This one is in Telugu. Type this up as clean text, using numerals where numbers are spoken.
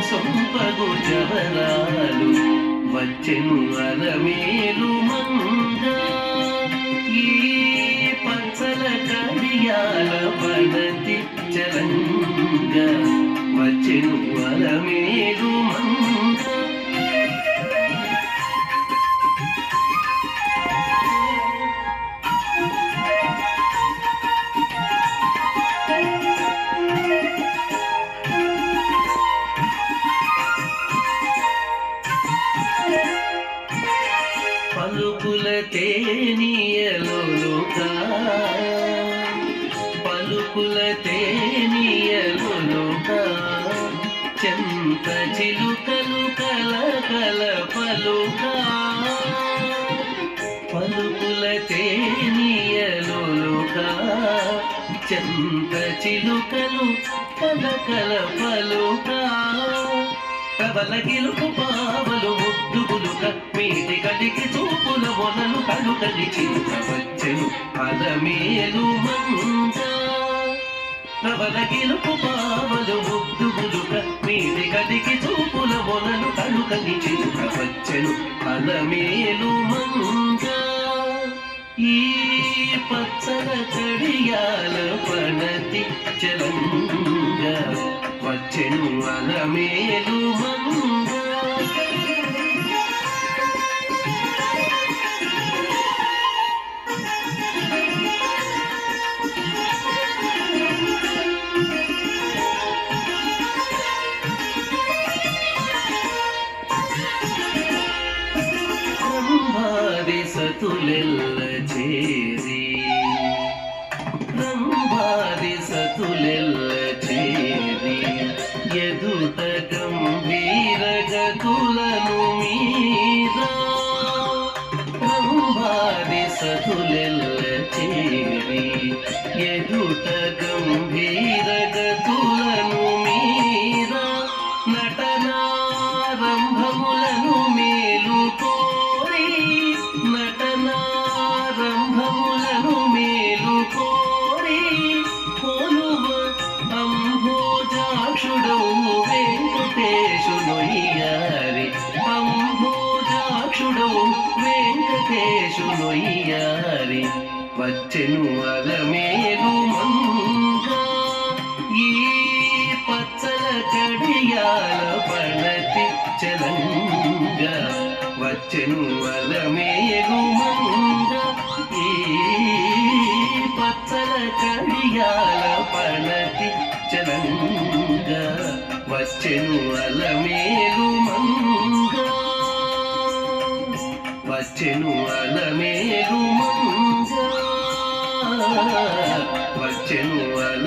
సొంపగు జవరాలు వచ్చెను అలమేలు మంగ ఈ పచ్చల కడియాల పడతి చలంగ వచ్చెను అలమేలు మంగ పలుకుల తేనియలుగా పలుకుల తేనియలుగా చెంత చిలుకలు కల కల పలుగా పలుకుల తేనియలుగా చెంత చిలుకలు కల కల పలుగా కవల గిలుపు పావలు ముద్దుగులుక మీటి గడికి చూపుల మొనలు కలు కలిచి వచ్చెను అలమేలు మంగ కవల గిలుపు పావలు ముద్దుగులుక మీటి గడికి చూపుల మొనలు కలు కలిచి వచ్చెను అలమేలు మంగ ఈ పచ్చల కడియాల పడతి చలంగ వచ్చెను అలమేలు మంగ రంభాది సతులెల్ల చేరి రంభాది సతులెల్ల చేరి ఎదుట గంభీర గతులను మీరా రంభాది సతులెల్ల చేరి ఎదుట గంభీర గతులను మీరా నటనారంభములను మేలుకోరి నటనారంభములను మేలుకోరి కొలువ అంభోజాక్షుడవు వెంకటేశునొయ్యారి అంభోజాక్షుడవు వెంకటేశునొయ్యారి వచ్చెను అలమేలు మంగ ఈ పచ్చల కడియాల పడతి చలంగ వచ్చెను అలమేలు మంగ ఈ పచ్చల కడియాల పడతి చలంగ వచ్చెను అలమేలు మంగ వచ్చెను అలమేలు మంగ వచ్చెను అల